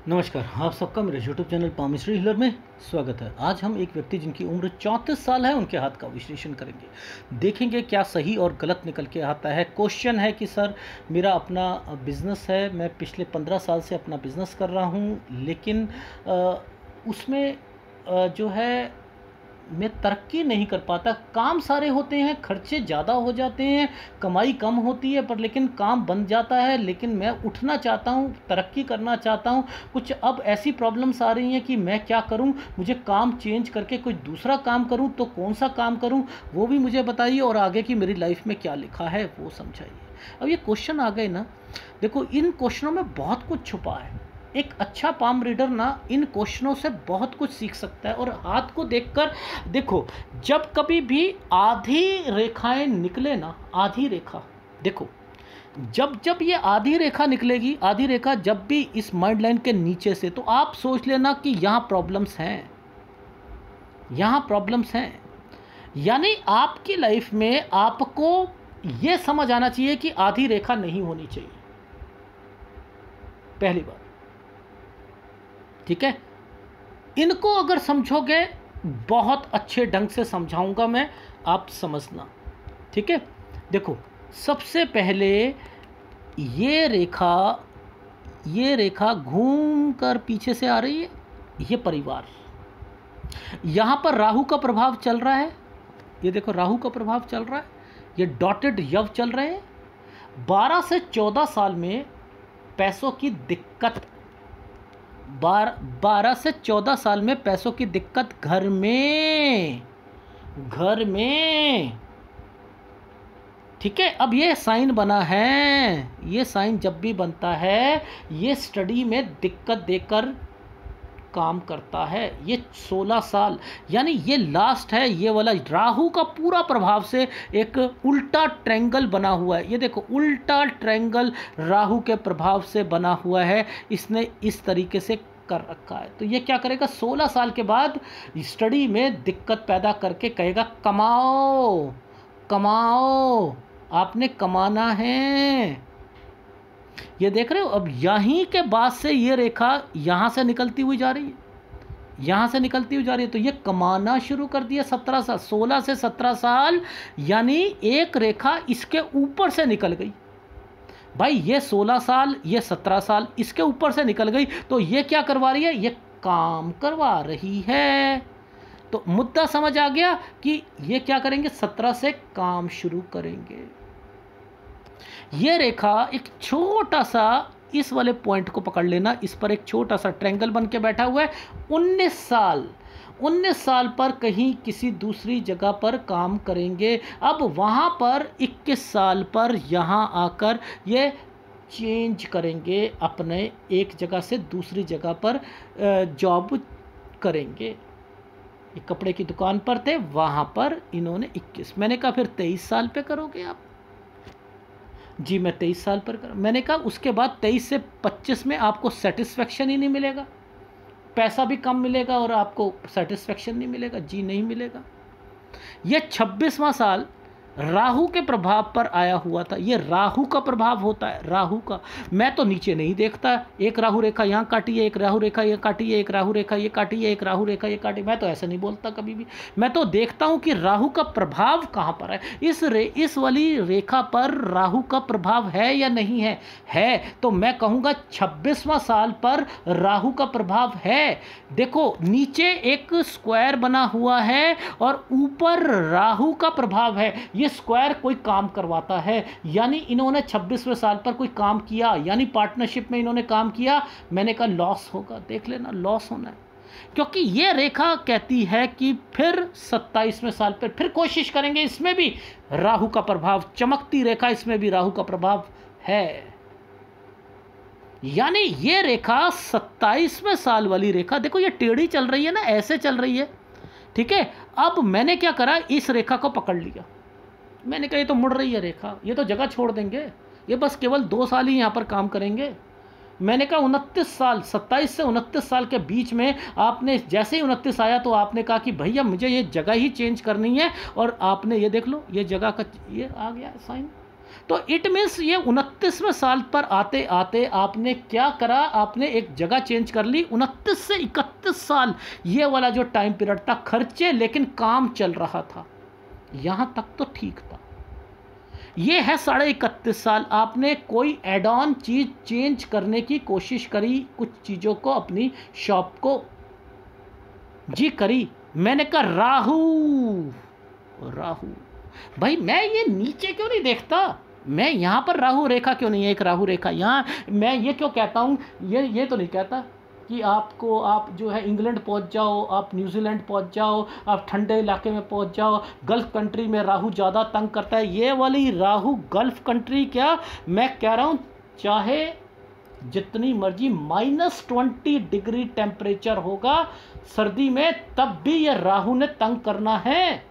नमस्कार, आप सबका मेरे YouTube चैनल पामिस्ट्री हीलर में स्वागत है। आज हम एक व्यक्ति जिनकी उम्र 34 साल है उनके हाथ का विश्लेषण करेंगे। देखेंगे क्या सही और गलत निकल के आता है। क्वेश्चन है कि सर मेरा अपना बिज़नेस है, मैं पिछले 15 साल से अपना बिज़नेस कर रहा हूँ, लेकिन उसमें जो है मैं तरक्की नहीं कर पाता। काम सारे होते हैं, खर्चे ज़्यादा हो जाते हैं, कमाई कम होती है, पर लेकिन काम बन जाता है। लेकिन मैं उठना चाहता हूँ, तरक्की करना चाहता हूँ। कुछ अब ऐसी प्रॉब्लम्स आ रही हैं कि मैं क्या करूँ, मुझे काम चेंज करके कोई दूसरा काम करूँ तो कौन सा काम करूँ वो भी मुझे बताइए, और आगे की मेरी लाइफ में क्या लिखा है वो समझाइए। अब ये क्वेश्चन आ गए ना, देखो इन क्वेश्चनों में बहुत कुछ छुपा है। एक अच्छा पाम रीडर ना इन क्वेश्चनों से बहुत कुछ सीख सकता है। और हाथ को देखकर देखो, जब कभी भी आधी रेखाएं निकले ना, आधी रेखा देखो, जब जब ये आधी रेखा निकलेगी, आधी रेखा जब भी इस माइंड लाइन के नीचे से, तो आप सोच लेना कि यहाँ प्रॉब्लम्स हैं, यहाँ प्रॉब्लम्स हैं। यानी आपकी लाइफ में आपको ये समझ आना चाहिए कि आधी रेखा नहीं होनी चाहिए, पहली बात। ठीक है, इनको अगर समझोगे, बहुत अच्छे ढंग से समझाऊंगा मैं, आप समझना। ठीक है, देखो सबसे पहले ये रेखा घूम कर पीछे से आ रही है, ये परिवार। यहां पर राहु का प्रभाव चल रहा है, ये देखो राहु का प्रभाव चल रहा है, ये डॉटेड यव चल रहे हैं। 12 से 14 साल में पैसों की दिक्कत, 12 से 14 साल में पैसों की दिक्कत घर में। ठीक है, अब ये साइन बना है, ये साइन जब भी बनता है ये स्टडी में दिक्कत देकर काम करता है। ये 16 साल, यानी ये लास्ट है, ये वाला राहु का पूरा प्रभाव से एक उल्टा ट्रायंगल बना हुआ है। ये देखो उल्टा ट्रायंगल राहु के प्रभाव से बना हुआ है, इसने इस तरीके से कर रखा है। तो ये क्या करेगा, 16 साल के बाद स्टडी में दिक्कत पैदा करके कहेगा कमाओ कमाओ, आपने कमाना है। ये देख रहे हो, अब यहीं के बाद से ये रेखा यहाँ से निकलती हुई जा रही है, यहाँ से निकलती हुई जा रही है। तो ये कमाना शुरू कर दिया 17 साल, 16 से 17 साल, यानी एक रेखा इसके ऊपर से निकल गई। भाई ये 16 साल, ये 17 साल इसके ऊपर से निकल गई, तो ये क्या करवा रही है, ये काम करवा रही है। तो मुद्दा समझ आ गया कि ये क्या करेंगे, 17 से काम शुरू करेंगे। ये रेखा एक छोटा सा, इस वाले पॉइंट को पकड़ लेना, इस पर एक छोटा सा ट्रायंगल बन के बैठा हुआ है। 19 साल पर कहीं किसी दूसरी जगह पर काम करेंगे। अब वहाँ पर 21 साल पर यहाँ आकर ये चेंज करेंगे, अपने एक जगह से दूसरी जगह पर जॉब करेंगे। ये कपड़े की दुकान पर थे, वहाँ पर इन्होंने 21, मैंने कहा फिर 23 साल पे करोगे आप? जी मैं 23 साल पर कर, मैंने कहा उसके बाद 23 से 25 में आपको सेटिस्फेक्शन ही नहीं मिलेगा, पैसा भी कम मिलेगा और आपको सेटिस्फेक्शन नहीं मिलेगा। जी नहीं मिलेगा। ये 26वां साल राहु के प्रभाव पर आया हुआ था। ये राहु का प्रभाव होता है, राहु का। मैं तो नीचे नहीं देखता, एक राहु रेखा यहाँ काटी है, एक राहु रेखा ये काटी है, एक राहु रेखा ये काटी है, एक राहु रेखा ये काटी, मैं तो ऐसा नहीं बोलता कभी भी। मैं तो देखता हूँ कि राहु का प्रभाव कहाँ पर है। इस वाली रेखा पर राहु का प्रभाव है या नहीं है? है। तो मैं कहूँगा 26वां साल पर राहु का प्रभाव है। देखो नीचे एक स्क्वायर बना हुआ है और ऊपर राहु का प्रभाव है। ये स्क्वायर कोई काम करवाता है, यानी इन्होंने 26वें साल पर कोई काम किया, यानी पार्टनरशिप में इन्होंने काम किया। मैंने कहा लॉस होगा, देख लेना लॉस होना है, क्योंकि ये रेखा कहती है कि फिर 27वें साल पर फिर कोशिश करेंगे। इसमें भी राहु का प्रभाव, चमकती रेखा, इसमें भी राहु का प्रभाव है। यानी ये रेखा 27वें साल वाली रेखा, देखो ये टेढ़ी चल रही है ना, ऐसे चल रही है। ठीक है, अब मैंने क्या करा, इस रेखा को पकड़ लिया। मैंने कहा ये तो मुड़ रही है रेखा, ये तो जगह छोड़ देंगे, ये बस केवल 2 साल ही यहाँ पर काम करेंगे। मैंने कहा 29 साल, 27 से 29 साल के बीच में आपने जैसे ही 29 आया तो आपने कहा कि भैया मुझे ये जगह ही चेंज करनी है, और आपने ये देख लो, ये जगह का ये आ गया साइन। तो इट मीन्स ये 29वें साल पर आते आते आपने क्या करा, आपने एक जगह चेंज कर ली। 29 से 31 साल ये वाला जो टाइम पीरियड था, खर्चे लेकिन काम चल रहा था, यहाँ तक तो ठीक था। ये है 31.5 साल, आपने कोई एड ऑन चीज़ चेंज करने की कोशिश करी, कुछ चीज़ों को अपनी शॉप को जी करी। मैंने कहा राहु राहु भाई, मैं ये नीचे क्यों नहीं देखता, मैं यहाँ पर राहु रेखा क्यों नहीं है, एक राहु रेखा यहाँ। मैं ये क्यों कहता हूँ, ये तो नहीं कहता कि आपको, आप जो है इंग्लैंड पहुँच जाओ, आप न्यूजीलैंड पहुँच जाओ, आप ठंडे इलाके में पहुँच जाओ, गल्फ़ कंट्री में राहु ज़्यादा तंग करता है। ये वाली राहु गल्फ़ कंट्री क्या, मैं कह रहा हूँ चाहे जितनी मर्जी -20 डिग्री टेम्परेचर होगा सर्दी में, तब भी ये राहु ने तंग करना है।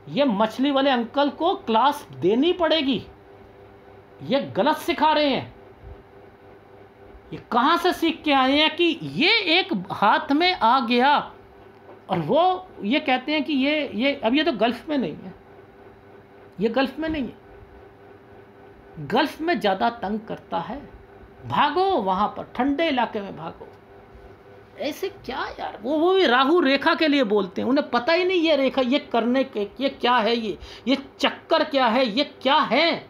ये मछली वाले अंकल को क्लास देनी पड़ेगी, ये गलत सिखा रहे हैं। ये कहाँ से सीख के आए हैं कि ये एक हाथ में आ गया, और वो ये कहते हैं कि ये अब ये तो गल्फ़ में नहीं है, ये गल्फ़ में नहीं है, गल्फ़ में ज़्यादा तंग करता है, भागो वहाँ पर ठंडे इलाके में भागो। ऐसे क्या यार, वो भी राहु रेखा के लिए बोलते हैं, उन्हें पता ही नहीं ये रेखा, ये करने के, ये क्या है, ये चक्कर क्या है, ये क्या है,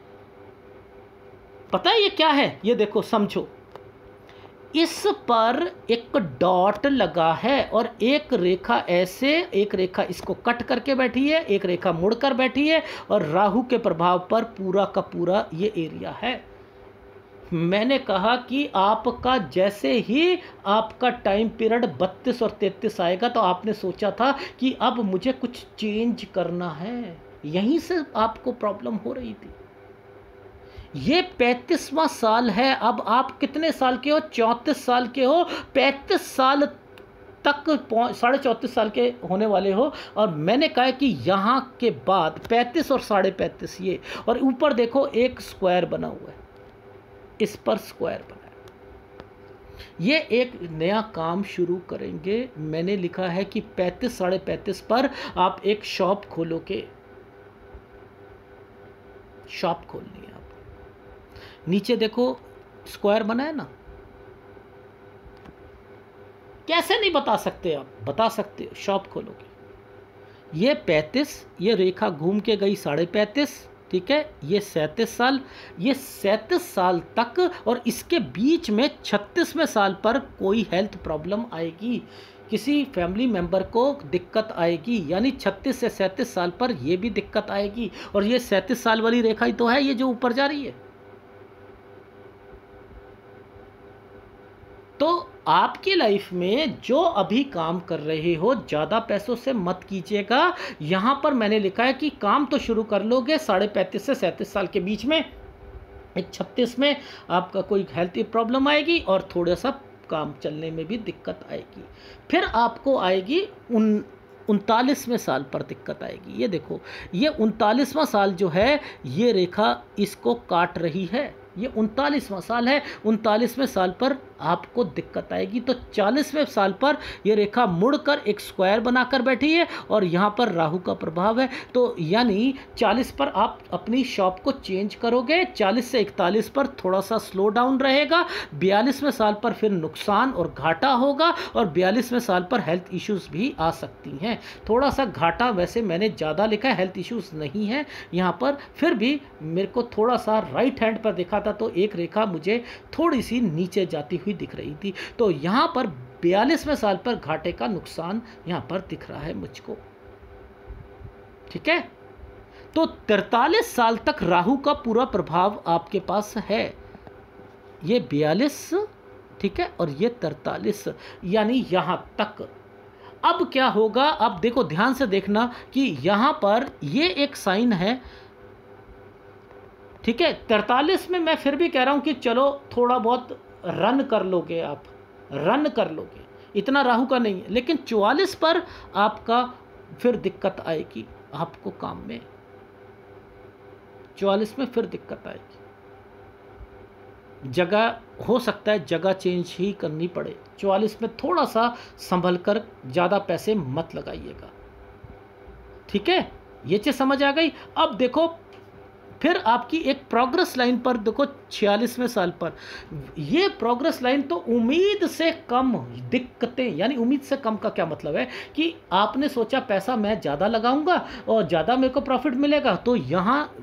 पता है ये क्या है। ये देखो समझो, इस पर एक डॉट लगा है और एक रेखा ऐसे, एक रेखा इसको कट करके बैठी है, एक रेखा मुड़कर बैठी है, और राहु के प्रभाव पर पूरा का पूरा ये एरिया है। मैंने कहा कि आपका जैसे ही आपका टाइम पीरियड 32 और 33 आएगा, तो आपने सोचा था कि अब मुझे कुछ चेंज करना है, यहीं से आपको प्रॉब्लम हो रही थी। ये 35वां साल है, अब आप कितने साल के हो, 34 साल के हो, 35 साल तक 34.5 साल के होने वाले हो। और मैंने कहा कि यहाँ के बाद 35 और 35.5 ये, और ऊपर देखो एक स्क्वायर बना हुआ है, इस पर स्क्वायर बना है। ये एक नया काम शुरू करेंगे। मैंने लिखा है कि 35 35.5 पर आप एक शॉप खोलोगे, शॉप खोलनी है आप। नीचे देखो स्क्वायर बना है ना, कैसे नहीं बता सकते आप, बता सकते हो, शॉप खोलोगे। ये 35, ये रेखा घूम के गई 35.5, ठीक है, ये 37 साल, ये 37 साल तक, और इसके बीच में 36वें साल पर कोई हेल्थ प्रॉब्लम आएगी, किसी फैमिली मेंबर को दिक्कत आएगी, यानी 36 से 37 साल पर ये भी दिक्कत आएगी। और ये 37 साल वाली रेखा ही तो है ये जो ऊपर जा रही है। तो आपकी लाइफ में जो अभी काम कर रहे हो, ज़्यादा पैसों से मत कीजिएगा। यहाँ पर मैंने लिखा है कि काम तो शुरू कर लोगे 35.5 से 37 साल के बीच में, एक 36 में आपका कोई हेल्थ प्रॉब्लम आएगी और थोड़ा सा काम चलने में भी दिक्कत आएगी। फिर आपको आएगी 39वें साल पर दिक्कत आएगी। ये देखो, ये 39वां साल जो है, ये रेखा इसको काट रही है, ये 39वां साल है। 39वें साल पर आपको दिक्कत आएगी। तो 40वें साल पर ये रेखा मुड़कर एक स्क्वायर बनाकर बैठी है, और यहाँ पर राहु का प्रभाव है। तो यानी 40 पर आप अपनी शॉप को चेंज करोगे, 40 से 41 पर थोड़ा सा स्लो डाउन रहेगा, 42वें साल पर फिर नुकसान और घाटा होगा, और 42वें साल पर हेल्थ इश्यूज़ भी आ सकती हैं। थोड़ा सा घाटा, वैसे मैंने ज़्यादा लिखा है, हेल्थ इश्यूज़ नहीं है यहाँ पर, फिर भी मेरे को थोड़ा सा राइट हैंड पर देखा था तो एक रेखा मुझे थोड़ी सी नीचे जाती हुई दिख रही थी। तो यहाँ पर 42वें साल पर घाटे का नुकसान यहाँ पर दिख रहा है मुझको, ठीक है। तो 43 साल तक राहु का पूरा प्रभाव आपके पास है, ये 42, ठीक है, और ये 43, यानी यहाँ तक। अब क्या होगा, अब देखो ध्यान से देखना कि यहाँ पर ये एक साइन है, ठीक है। 43 में मैं फिर भी कह रहा हूं कि चलो थोड़ा बहुत रन कर लोगे, आप रन कर लोगे, इतना राहु का नहीं है। लेकिन 44 पर आपका फिर दिक्कत आएगी आपको काम में, 44 में फिर दिक्कत आएगी, जगह हो सकता है जगह चेंज ही करनी पड़े। 44 में थोड़ा सा संभल कर, ज़्यादा पैसे मत लगाइएगा, ठीक है। ये चीज़ समझ आ गई। अब देखो फिर आपकी एक प्रोग्रेस लाइन पर देखो 46वें साल पर, ये प्रोग्रेस लाइन तो उम्मीद से कम दिक्कतें, यानी उम्मीद से कम का क्या मतलब है कि आपने सोचा पैसा मैं ज़्यादा लगाऊंगा और ज़्यादा मेरे को प्रॉफिट मिलेगा, तो यहाँ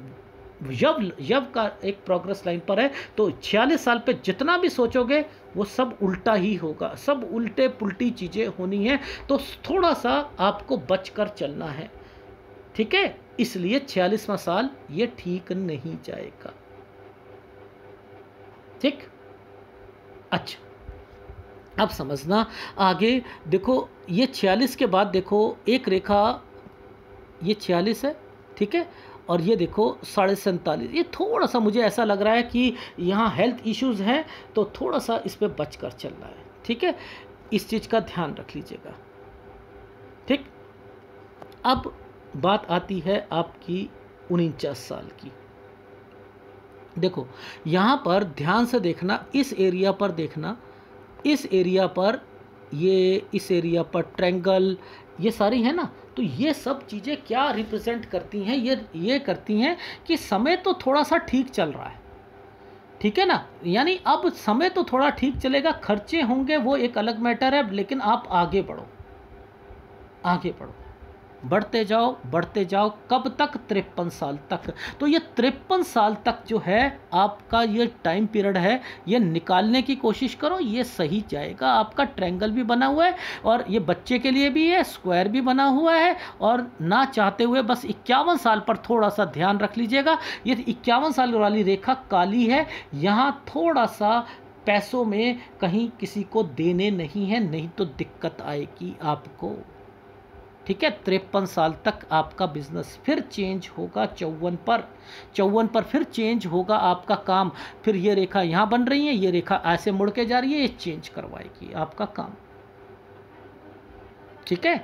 जब का एक प्रोग्रेस लाइन पर है तो 46 साल पे जितना भी सोचोगे वो सब उल्टा ही होगा, सब उल्टे पुल्टी चीज़ें होनी है। तो थोड़ा सा आपको बचकर चलना है, ठीक है। इसलिए 46वां साल ये ठीक नहीं जाएगा, ठीक। अच्छा, अब समझना आगे। देखो ये 46 के बाद देखो एक रेखा, ये 46 है, ठीक है, और ये देखो 47.5, ये थोड़ा सा मुझे ऐसा लग रहा है कि यहाँ हेल्थ इश्यूज़ हैं, तो थोड़ा सा इस पे बचकर चलना है, ठीक है। इस चीज़ का ध्यान रख लीजिएगा, ठीक। अब बात आती है आपकी 49 साल की। देखो यहाँ पर ध्यान से देखना, इस एरिया पर देखना, इस एरिया पर, ये इस एरिया पर ट्रायंगल, ये सारी है ना, तो ये सब चीज़ें क्या रिप्रेजेंट करती हैं, ये करती हैं कि समय तो थोड़ा सा ठीक चल रहा है, ठीक है ना। यानी अब समय तो थोड़ा ठीक चलेगा, खर्चे होंगे वो एक अलग मैटर है, लेकिन आप आगे बढ़ो, आगे बढ़ो, बढ़ते जाओ। कब तक? 53 साल तक। तो ये 53 साल तक जो है आपका ये टाइम पीरियड है, ये निकालने की कोशिश करो, ये सही जाएगा। आपका ट्रायंगल भी बना हुआ है और ये बच्चे के लिए भी है, स्क्वायर भी बना हुआ है, और ना चाहते हुए बस 51 साल पर थोड़ा सा ध्यान रख लीजिएगा। ये 51 साल वाली रेखा काली है, यहाँ थोड़ा सा पैसों में कहीं किसी को देने नहीं है, नहीं तो दिक्कत आएगी आपको, ठीक है। 53 साल तक आपका बिजनेस फिर चेंज होगा, 54 पर फिर चेंज होगा आपका काम। फिर ये रेखा यहाँ बन रही है, ये रेखा ऐसे मुड़ के जा रही है, ये चेंज करवाएगी आपका काम, ठीक है।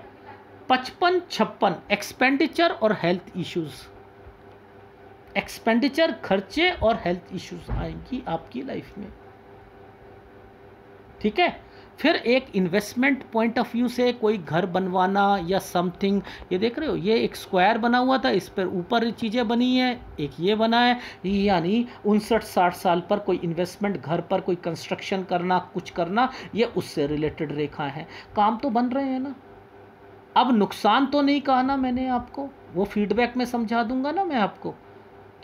55-56 एक्सपेंडिचर और हेल्थ इश्यूज, एक्सपेंडिचर खर्चे और हेल्थ इश्यूज आएंगी आपकी लाइफ में, ठीक है। फिर एक इन्वेस्टमेंट पॉइंट ऑफ व्यू से कोई घर बनवाना या समथिंग, ये देख रहे हो, ये एक स्क्वायर बना हुआ था, इस पर ऊपर चीज़ें बनी है, एक ये बना है, यानी 59-60 साल पर कोई इन्वेस्टमेंट, घर पर कोई कंस्ट्रक्शन करना, कुछ करना, ये उससे रिलेटेड रेखा है। काम तो बन रहे हैं ना, अब नुकसान तो नहीं कहा ना मैंने आपको, वो फीडबैक में समझा दूंगा ना मैं आपको,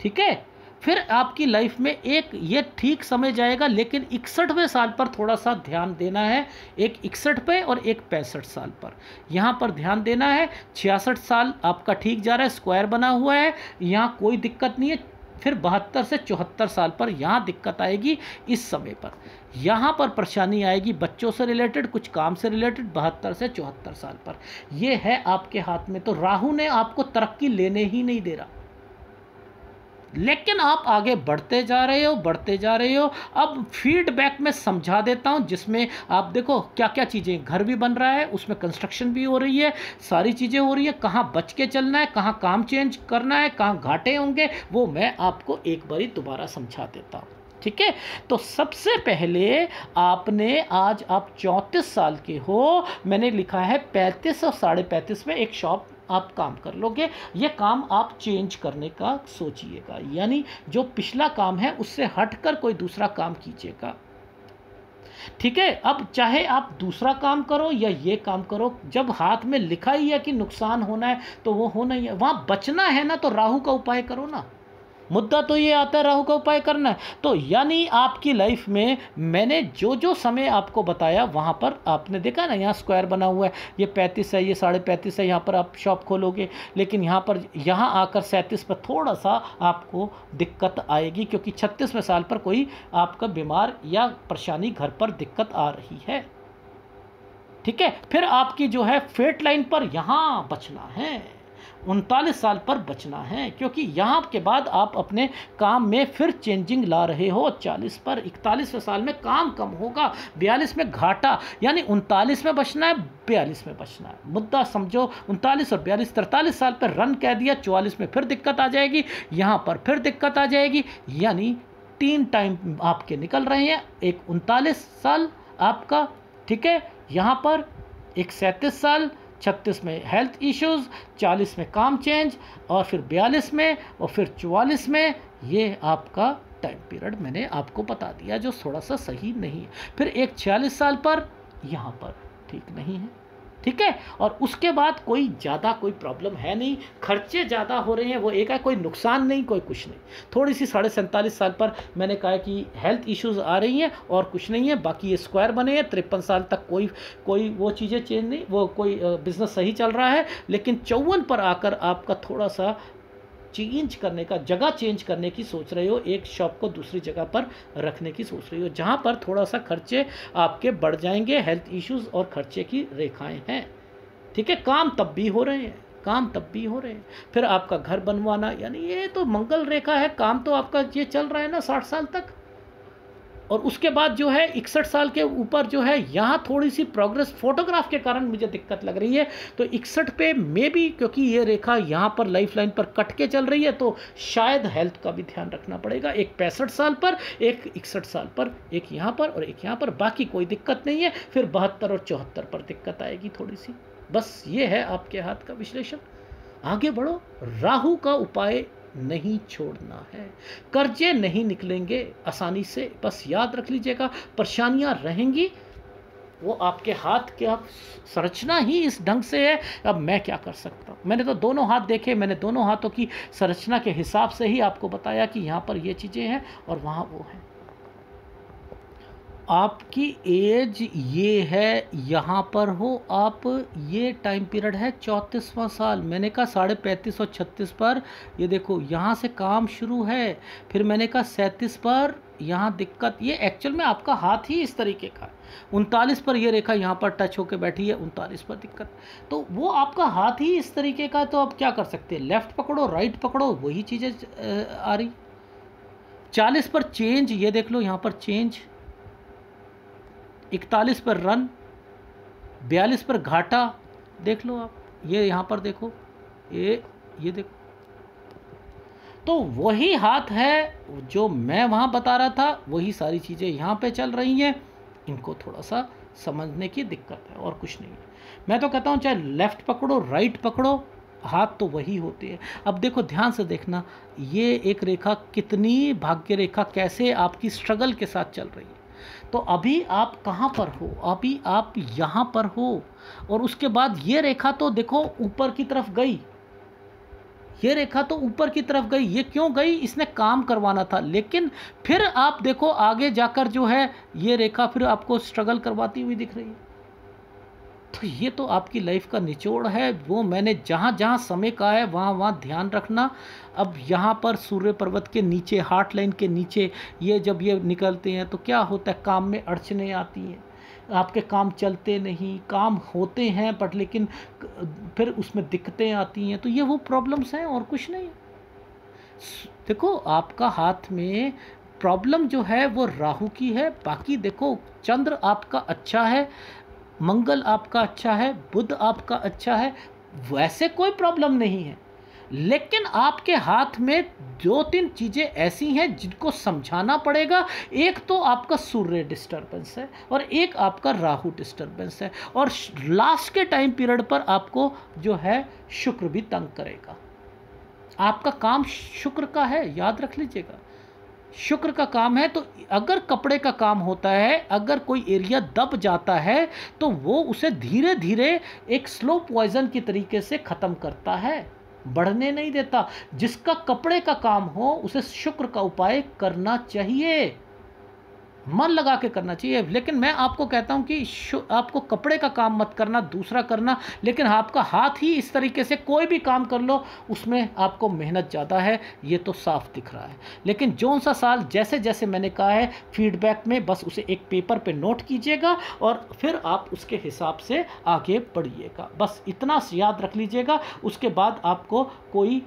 ठीक है। फिर आपकी लाइफ में एक ये ठीक समय जाएगा, लेकिन 61वें साल पर थोड़ा सा ध्यान देना है, एक 61 पे और एक 65 साल पर, यहाँ पर ध्यान देना है। 66 साल आपका ठीक जा रहा है, स्क्वायर बना हुआ है, यहाँ कोई दिक्कत नहीं है। फिर 72 से 74 साल पर यहाँ दिक्कत आएगी, इस समय पर यहाँ पर परेशानी आएगी, बच्चों से रिलेटेड, कुछ काम से रिलेटेड, 72 से 74 साल पर। यह है आपके हाथ में, तो राहु ने आपको तरक्की लेने ही नहीं दे रहा, लेकिन आप आगे बढ़ते जा रहे हो। अब फीडबैक में समझा देता हूं, जिसमें आप देखो क्या क्या चीज़ें, घर भी बन रहा है, उसमें कंस्ट्रक्शन भी हो रही है, सारी चीज़ें हो रही है, कहाँ बच के चलना है, कहाँ काम चेंज करना है, कहाँ घाटे होंगे, वो मैं आपको एक बारी दोबारा समझा देता हूँ, ठीक है। तो सबसे पहले आपने, आज आप 34 साल के हो, मैंने लिखा है 35 और 35.5 में एक शॉप आप काम कर लोगे। ये काम आप चेंज करने का सोचिएगा, यानी जो पिछला काम है उससे हटकर कोई दूसरा काम कीजिएगा, ठीक है। अब चाहे आप दूसरा काम करो या ये काम करो, जब हाथ में लिखा ही है कि नुकसान होना है तो वो होना ही है, वहाँ बचना है ना, तो राहु का उपाय करो ना। मुद्दा तो ये आता है राहु का उपाय करना है। तो यानी आपकी लाइफ में मैंने जो जो समय आपको बताया, वहाँ पर आपने देखा ना, यहाँ स्क्वायर बना हुआ है, ये 35 है, ये 35.5 है, यहाँ पर आप शॉप खोलोगे, लेकिन यहाँ पर, यहाँ आकर 37 पर थोड़ा सा आपको दिक्कत आएगी, क्योंकि 36वें साल पर कोई आपका बीमार या परेशानी, घर पर दिक्कत आ रही है, ठीक है। फिर आपकी जो है फेट लाइन पर यहाँ बचना है, 39 साल पर बचना है, क्योंकि यहाँ के बाद आप अपने काम में फिर चेंजिंग ला रहे हो। 40 पर 41वें साल में काम कम होगा, 42 में घाटा, यानी 39 में बचना है, 42 में बचना है। मुद्दा समझो, 39 और 42, 43 साल पर रन कह दिया, 44 में फिर दिक्कत आ जाएगी, यहाँ पर फिर दिक्कत आ जाएगी, यानी 3 टाइम आपके निकल रहे हैं। एक 39 साल आपका, ठीक है, यहाँ पर एक 37 साल, 36 में हेल्थ इश्यूज़, 40 में काम चेंज, और फिर 42 में, और फिर 44 में। ये आपका टाइम पीरियड मैंने आपको बता दिया जो थोड़ा सा सही नहीं है। फिर एक 46 साल पर यहाँ पर ठीक नहीं है, ठीक है। और उसके बाद कोई ज़्यादा कोई प्रॉब्लम है नहीं, खर्चे ज़्यादा हो रहे हैं वो एक है, कोई नुकसान नहीं, कोई कुछ नहीं। थोड़ी सी 47.5 साल पर मैंने कहा कि हेल्थ इश्यूज़ आ रही हैं और कुछ नहीं है, बाकी ये स्क्वायर बने हैं। 53 साल तक कोई वो चीज़ें चेंज नहीं, वो कोई बिज़नेस सही चल रहा है। लेकिन 54 पर आकर आपका थोड़ा सा चेंज करने का, जगह चेंज करने की सोच रहे हो, एक शॉप को दूसरी जगह पर रखने की सोच रही हो, जहाँ पर थोड़ा सा खर्चे आपके बढ़ जाएंगे, हेल्थ इश्यूज़ और खर्चे की रेखाएं हैं, ठीक है। काम तब भी हो रहे हैं, काम तब भी हो रहे हैं। फिर आपका घर बनवाना, यानी ये तो मंगल रेखा है, काम तो आपका ये चल रहा है ना 60 साल तक। और उसके बाद जो है 61 साल के ऊपर जो है, यहाँ थोड़ी सी प्रोग्रेस फोटोग्राफ के कारण मुझे दिक्कत लग रही है। तो 61 पे मे भी, क्योंकि ये रेखा यहाँ पर लाइफ लाइन पर कट के चल रही है, तो शायद हेल्थ का भी ध्यान रखना पड़ेगा। एक 65 साल पर, एक 61 साल पर, एक यहाँ पर और एक यहाँ पर, बाकी कोई दिक्कत नहीं है। फिर 72 और 74 पर दिक्कत आएगी थोड़ी सी। बस ये है आपके हाथ का विश्लेषण। आगे बढ़ो। राहु का उपाय नहीं छोड़ना है, कर्जे नहीं निकलेंगे आसानी से, बस याद रख लीजिएगा। परेशानियां रहेंगी, वो आपके हाथ की आप संरचना ही इस ढंग से है। अब मैं क्या कर सकता हूँ, मैंने तो दोनों हाथ देखे, मैंने दोनों हाथों की संरचना के हिसाब से ही आपको बताया कि यहाँ पर ये चीज़ें हैं और वहाँ वो हैं। आपकी एज ये है, यहाँ पर हो आप, ये टाइम पीरियड है 34वां साल। मैंने कहा 35.5 और 36 पर, ये देखो यहाँ से काम शुरू है। फिर मैंने कहा 37 पर यहाँ दिक्कत, ये एक्चुअल में आपका हाथ ही इस तरीके का। 39 पर ये रेखा यहाँ पर टच होकर बैठी है, 39 पर दिक्कत। तो वो आपका हाथ ही इस तरीके का, तो आप क्या कर सकते हैं, लेफ्ट पकड़ो राइट पकड़ो, वही चीज़ें आ रही। 40 पर चेंज, ये देख लो यहाँ पर चेंज। 41 पर रन, 42 पर घाटा, देख लो आप, ये यहाँ पर देखो, ये देखो। तो वही हाथ है जो मैं वहाँ बता रहा था, वही सारी चीज़ें यहाँ पे चल रही हैं। इनको थोड़ा सा समझने की दिक्कत है और कुछ नहीं है। मैं तो कहता हूँ चाहे लेफ़्ट पकड़ो राइट पकड़ो, हाथ तो वही होते हैं। अब देखो ध्यान से देखना, ये एक रेखा कितनी भाग्य रेखा कैसे आपकी स्ट्रगल के साथ चल रही है। तो अभी आप कहाँ पर हो, अभी आप यहाँ पर हो। और उसके बाद ये रेखा तो देखो ऊपर की तरफ गई, ये रेखा तो ऊपर की तरफ गई। ये क्यों गई, इसने काम करवाना था। लेकिन फिर आप देखो आगे जाकर जो है ये रेखा फिर आपको स्ट्रगल करवाती हुई दिख रही है। तो ये तो आपकी लाइफ का निचोड़ है। वो मैंने जहाँ जहाँ समय कहा है वहाँ वहाँ ध्यान रखना। अब यहाँ पर सूर्य पर्वत के नीचे, हार्ट लाइन के नीचे, ये जब ये निकलते हैं तो क्या होता है, काम में अड़चने आती हैं, आपके काम चलते नहीं, काम होते हैं बट लेकिन फिर उसमें दिक्कतें आती हैं। तो ये वो प्रॉब्लम्स हैं और कुछ नहीं। देखो आपका हाथ में प्रॉब्लम जो है वो राहु की है। बाकी देखो चंद्र आपका अच्छा है, मंगल आपका अच्छा है, बुध आपका अच्छा है, वैसे कोई प्रॉब्लम नहीं है। लेकिन आपके हाथ में दो तीन चीज़ें ऐसी हैं जिनको समझाना पड़ेगा। एक तो आपका सूर्य डिस्टर्बेंस है और एक आपका राहु डिस्टर्बेंस है। और लास्ट के टाइम पीरियड पर आपको जो है शुक्र भी तंग करेगा। आपका काम शुक्र का है, याद रख लीजिएगा, शुक्र का काम है। तो अगर कपड़े का काम होता है, अगर कोई एरिया दब जाता है तो वो उसे धीरे धीरे एक स्लो पॉइजन की तरीके से ख़त्म करता है, बढ़ने नहीं देता। जिसका कपड़े का काम हो उसे शुक्र का उपाय करना चाहिए, मन लगा के करना चाहिए। लेकिन मैं आपको कहता हूं कि आपको कपड़े का काम मत करना, दूसरा करना। लेकिन आपका हाथ ही इस तरीके से कोई भी काम कर लो उसमें आपको मेहनत ज़्यादा है, ये तो साफ दिख रहा है। लेकिन जौन सा साल जैसे जैसे मैंने कहा है फीडबैक में, बस उसे एक पेपर पे नोट कीजिएगा और फिर आप उसके हिसाब से आगे बढ़िएगा। बस इतना याद रख लीजिएगा, उसके बाद आपको कोई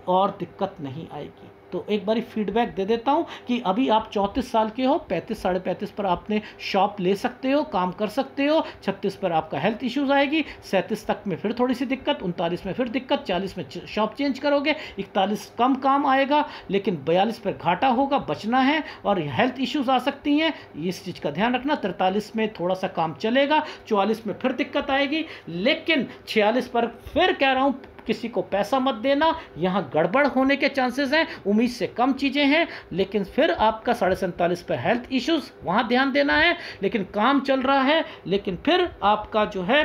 और दिक्कत नहीं आएगी। तो एक बारी फीडबैक दे देता हूँ कि अभी आप 34 साल के हो, 35 साढ़े 35 पर आपने शॉप ले सकते हो, काम कर सकते हो, 36 पर आपका हेल्थ इश्यूज आएगी, 37 तक में फिर थोड़ी सी दिक्कत, 39 में फिर दिक्कत, 40 में शॉप चेंज करोगे, 41 कम काम आएगा, लेकिन 42 पर घाटा होगा, बचना है और हेल्थ इश्यूज आ सकती हैं, इस चीज़ का ध्यान रखना। 43 में थोड़ा सा काम चलेगा, 44 में फिर दिक्कत आएगी, लेकिन 46 पर फिर कह रहा हूं किसी को पैसा मत देना, यहां गड़बड़ होने के चांसेस हैं, उम्मीद से कम चीज़ें हैं, लेकिन फिर आपका 47.5 पर हेल्थ इश्यूज, वहां ध्यान देना है, लेकिन काम चल रहा है, लेकिन फिर आपका जो है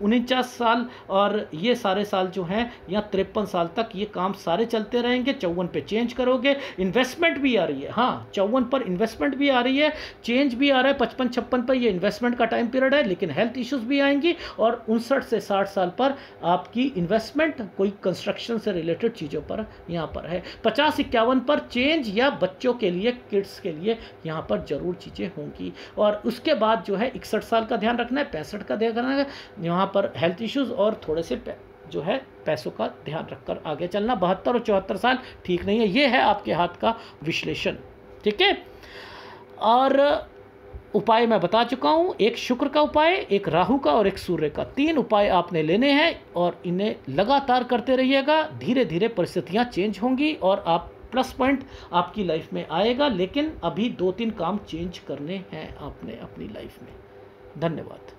49 साल और ये सारे साल जो हैं या 53 साल तक ये काम सारे चलते रहेंगे। 54 पे चेंज करोगे, इन्वेस्टमेंट भी आ रही है, हाँ 54 पर इन्वेस्टमेंट भी आ रही है, चेंज भी आ रहा है। 55-56 पर ये इन्वेस्टमेंट का टाइम पीरियड है, लेकिन हेल्थ इश्यूज भी आएंगी। और 59 से 60 साल पर आपकी इन्वेस्टमेंट कोई कंस्ट्रक्शन से रिलेटेड चीज़ों पर यहाँ पर है। 50-51 पर चेंज या बच्चों के लिए, किड्स के लिए यहाँ पर ज़रूर चीज़ें होंगी। और उसके बाद जो है 61 साल का ध्यान रखना है, 65 का ध्यान रखना है, यहाँ पर हेल्थ इश्यूज और थोड़े से जो है पैसों का ध्यान रखकर आगे चलना। 72 और 74 साल ठीक नहीं है, ये है आपके हाथ का विश्लेषण, ठीक है। और उपाय मैं बता चुका हूँ, एक शुक्र का उपाय, एक राहु का और एक सूर्य का, 3 उपाय आपने लेने हैं और इन्हें लगातार करते रहिएगा। धीरे धीरे परिस्थितियाँ चेंज होंगी और आप प्लस पॉइंट आपकी लाइफ में आएगा, लेकिन अभी 2-3 काम चेंज करने हैं आपने अपनी लाइफ में। धन्यवाद।